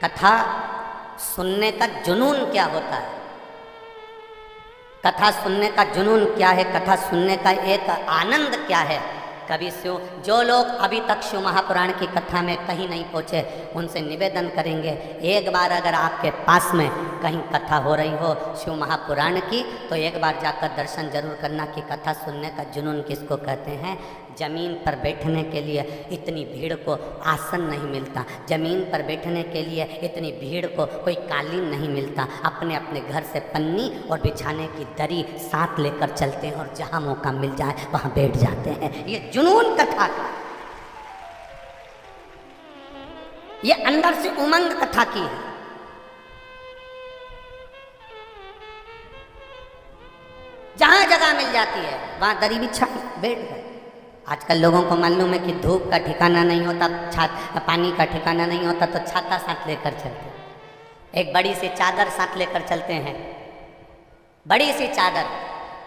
कथा सुनने का जुनून क्या होता है, कथा सुनने का जुनून क्या है, कथा सुनने का एक आनंद क्या है। कभी जो लोग अभी तक शिव महापुराण की कथा में कहीं नहीं पहुँचे, उनसे निवेदन करेंगे एक बार अगर आपके पास में कहीं कथा हो रही हो शिव महापुराण की, तो एक बार जाकर दर्शन जरूर करना कि कथा सुनने का जुनून किसको कहते हैं। ज़मीन पर बैठने के लिए इतनी भीड़ को आसन नहीं मिलता, ज़मीन पर बैठने के लिए इतनी भीड़ को कोई कालीन नहीं मिलता। अपने अपने घर से पन्नी और बिछाने की दरी साथ लेकर चलते हैं और जहाँ मौका मिल जाए वहाँ बैठ जाते हैं। ये जुनून कथा का, ये अंदर से उमंग कथा की है। जहाँ जगह मिल जाती है वहाँ दरी बिछाई बैठ गए। आजकल लोगों को मालूम है कि धूप का ठिकाना नहीं होता, पानी का ठिकाना नहीं होता, तो छाता साथ लेकर चलते, एक बड़ी सी चादर साथ लेकर चलते हैं। बड़ी सी चादर,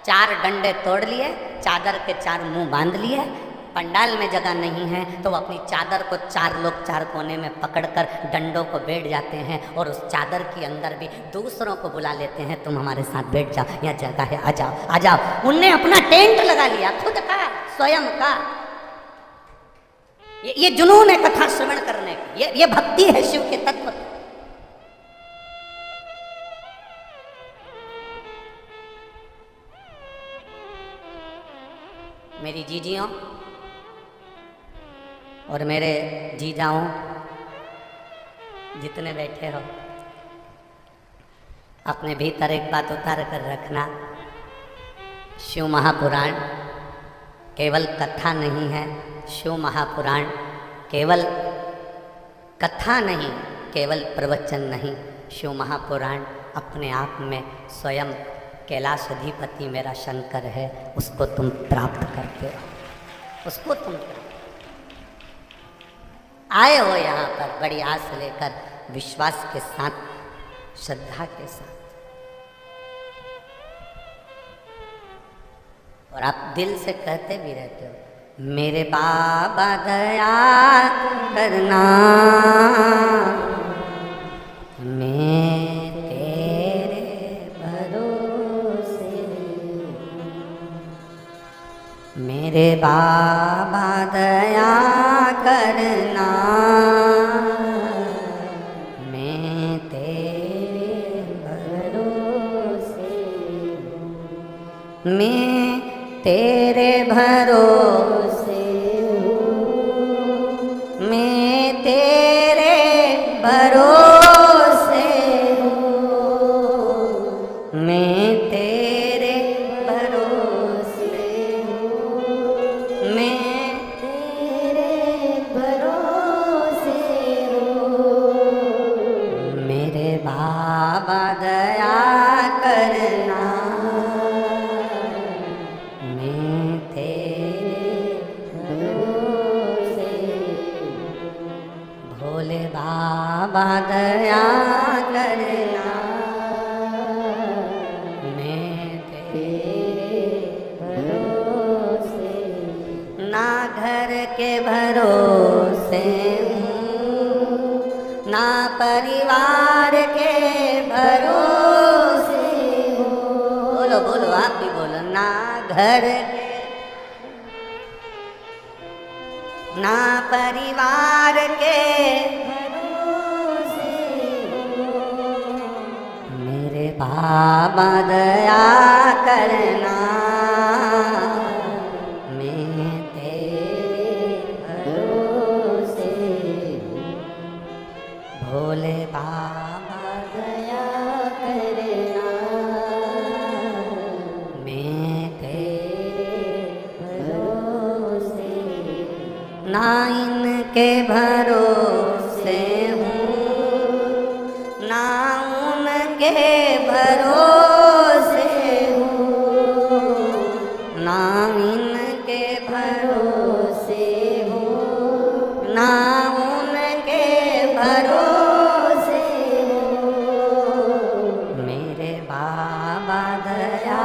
4 डंडे तोड़ लिए, चादर के 4 मुंह बांध लिए। पंडाल में जगह नहीं है तो वो अपनी चादर को 4 लोग 4 कोने में पकड़कर डंडों को बैठ जाते हैं और उस चादर के अंदर भी दूसरों को बुला लेते हैं, तुम हमारे साथ बैठ जाओ, यहाँ जगह है, आ जाओ आ जाओ। उनने अपना टेंट लगा लिया, खुद का, स्वयं का। ये जुनून है कथा श्रवण करने की, ये भक्ति है शिव के तत्व। मेरी जीजियों और मेरे जीजाओं जितने बैठे हो, अपने भीतर एक बात उतार कर रखना, शिव महापुराण केवल कथा नहीं है। शिव महापुराण केवल कथा नहीं, केवल प्रवचन नहीं। शिव महापुराण अपने आप में स्वयं कैलाश अधिपति मेरा शंकर है, उसको तुम प्राप्त करते हो, उसको तुम आए हो यहाँ पर बड़ी आस लेकर, विश्वास के साथ, श्रद्धा के साथ, और आप दिल से कहते भी रहते हो, मेरे बाबा दया करना, मैं तेरे भरोसे, मेरे बाबा दया करना, मैं तेरे भरोसे, मैं तेरे भरोसे हूँ, मैं तेरे भरोसे हूँ, मैं तेरे भरोसे हूँ, मैं तेरे भरोसे हूँ, मेरे बाबा दया करना, बाबा दया करना, मैं तेरे भरोसे, ना घर के भरोसे हूँ, ना परिवार के भरोसे हूँ। बोलो बोलो, आप भी बोलो, ना घर के, ना परिवार के, बाबा दया करना, मैं तेरे भरोसे, भोले बाबा दया करना, मैं तेरे भरोसे, ना इनके भरोसे हूँ, ना के भरोसे हूँ, ना इनके भरोसे हूँ, ना उनके भरोसे हूँ, मेरे बाबा दया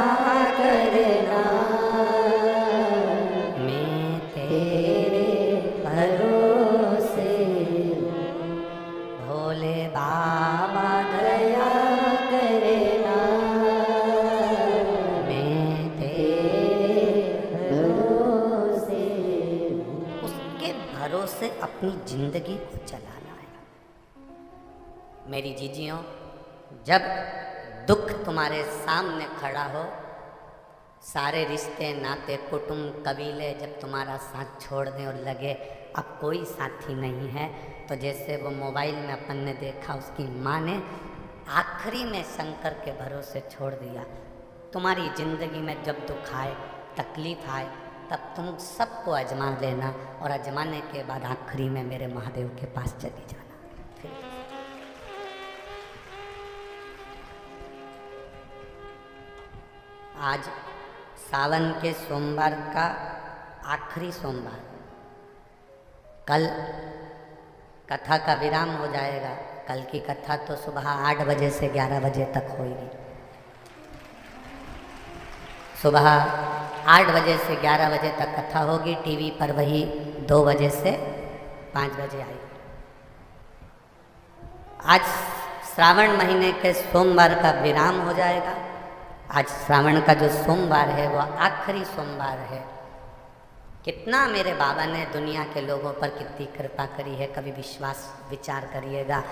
करना, मैं तेरे भरोसे बाबा दया करे ना, मैं तेरे भरोसे। उसके भरोसे अपनी जिंदगी को चलाना है। मेरी जीजियों, जब दुख तुम्हारे सामने खड़ा हो, सारे रिश्ते नाते कुटुंब कबीले जब तुम्हारा साथ छोड़ दें और लगे अब कोई साथी नहीं है, तो जैसे वो मोबाइल में अपन ने देखा, उसकी माँ ने आखिरी में शंकर के भरोसे छोड़ दिया। तुम्हारी ज़िंदगी में जब दुख आए, तकलीफ आए, तब तुम सबको आजमा लेना और आजमाने के बाद आखिरी में मेरे महादेव के पास चली जाना। फिर आज सावन के सोमवार का आखिरी सोमवार, कल कथा का विराम हो जाएगा। कल की कथा तो सुबह 8 बजे से 11 बजे तक होगी। सुबह 8 बजे से 11 बजे तक कथा होगी। टीवी पर वही 2 बजे से 5 बजे आएगी। आज श्रावण महीने के सोमवार का विराम हो जाएगा। आज श्रावण का जो सोमवार है वो आखिरी सोमवार है। कितना मेरे बाबा ने दुनिया के लोगों पर कितनी कृपा करी है, कभी विचार करिएगा।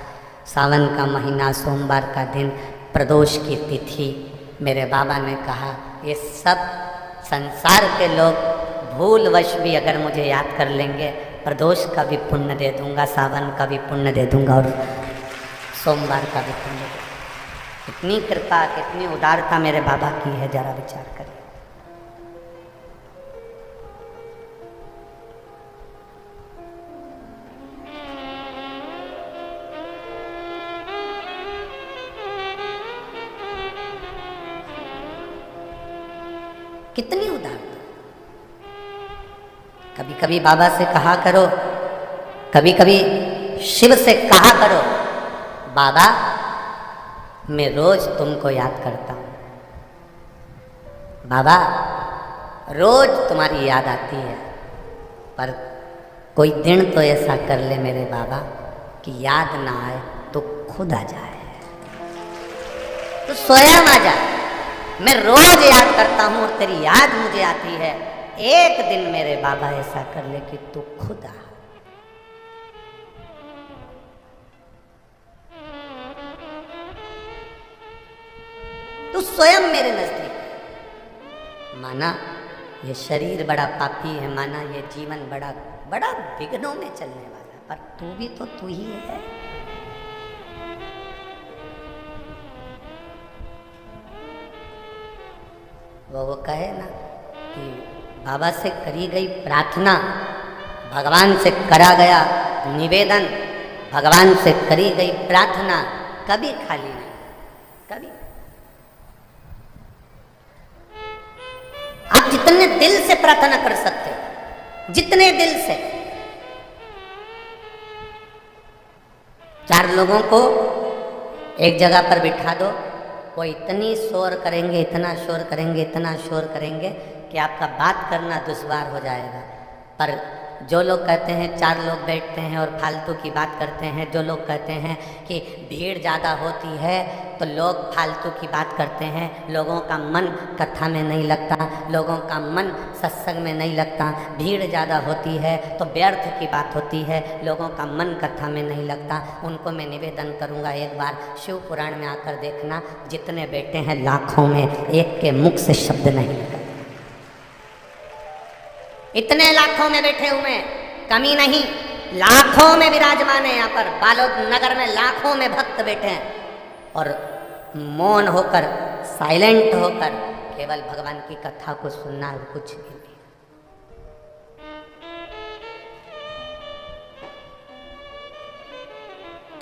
सावन का महीना, सोमवार का दिन, प्रदोष की तिथि, मेरे बाबा ने कहा ये सब संसार के लोग भूलवश भी अगर मुझे याद कर लेंगे, प्रदोष का भी पुण्य दे दूंगा, सावन का भी पुण्य दे दूंगा और सोमवार का भी पुण्य दे दूंगा। कितनी कृपा, कितनी उदारता मेरे बाबा की है, जरा विचार करिए। कितनी उदारता। कभी कभी बाबा से कहा करो, कभी कभी शिव से कहा करो, बाबा मैं रोज तुमको याद करता हूँ, बाबा रोज तुम्हारी याद आती है, पर कोई दिन तो ऐसा कर ले मेरे बाबा कि याद ना आए तो खुद आ जाए, तो स्वयं आ जाए। मैं रोज याद करता हूँ और तेरी याद मुझे आती है, एक दिन मेरे बाबा ऐसा कर ले कि तू खुद आ। तू स्वयं मेरे नजदीक। माना ये शरीर बड़ा पापी है, माना ये जीवन बड़ा बड़ा विघ्नों में चलने वाला, पर तू भी तो तू ही है। वो कहे ना कि बाबा से करी गई प्रार्थना, भगवान से करा गया निवेदन, भगवान से करी गई प्रार्थना कभी खाली नहीं, कभी। आप जितने दिल से प्रार्थना कर सकते हो, जितने दिल से। 4 लोगों को एक जगह पर बिठा दो, वो इतनी शोर करेंगे, इतना शोर करेंगे, इतना शोर करेंगे कि आपका बात करना दुश्वार हो जाएगा। पर जो लोग कहते हैं 4 लोग बैठते हैं और फालतू की बात करते हैं, जो लोग कहते हैं कि भीड़ ज़्यादा होती है तो लोग फालतू की बात करते हैं, लोगों का मन कथा में नहीं लगता, लोगों का मन सत्संग में नहीं लगता, भीड़ ज़्यादा होती है तो व्यर्थ की बात होती है, लोगों का मन कथा में नहीं लगता, उनको मैं निवेदन करूँगा, एक बार शिव पुराण में आकर देखना, जितने बैठे हैं लाखों में एक के मुख से शब्द नहीं निकलता। इतने लाखों में बैठे हुए, कमी नहीं, लाखों में विराजमान है। यहाँ पर बालोद नगर में लाखों में भक्त बैठे हैं और मौन होकर, साइलेंट होकर केवल भगवान की कथा को सुनना और कुछ भी नहीं।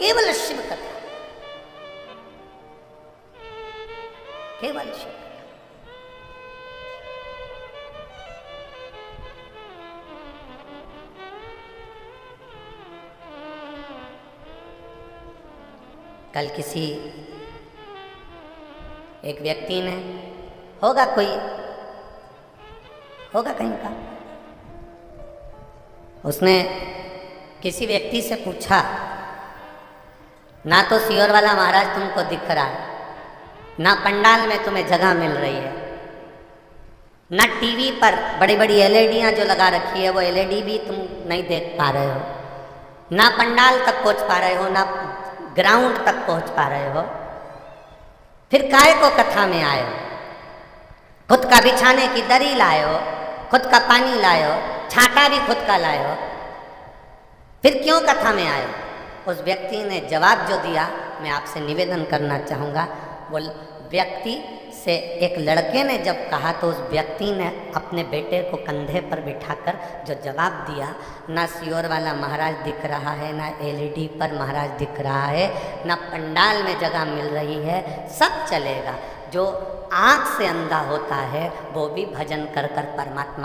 केवल शिव कथा, केवल शिव। कल किसी एक व्यक्ति ने, होगा कोई, होगा कहीं का, उसने किसी व्यक्ति से पूछा ना तो सियोर वाला महाराज तुमको दिख रहा है, ना पंडाल में तुम्हें जगह मिल रही है, ना टीवी पर बड़ी बड़ी एलईडियाँ जो लगा रखी है वो एलईडी भी तुम नहीं देख पा रहे हो, ना पंडाल तक पहुँच पा रहे हो, ना ग्राउंड तक पहुँच पा रहे हो। फिर काहे को कथा में आए हो? खुद का बिछाने की दरी लाए हो, खुद का पानी लाए हो, छाता भी खुद का लाए हो, फिर क्यों कथा में आए हो? उस व्यक्ति ने जवाब जो दिया, मैं आपसे निवेदन करना चाहूँगा। वो व्यक्ति से एक लड़के ने जब कहा तो उस व्यक्ति ने अपने बेटे को कंधे पर बिठाकर जो जवाब दिया, ना सियोर वाला महाराज दिख रहा है, ना एलईडी पर महाराज दिख रहा है, ना पंडाल में जगह मिल रही है, सब चलेगा। जो आँख से अंधा होता है वो भी भजन कर कर परमात्मा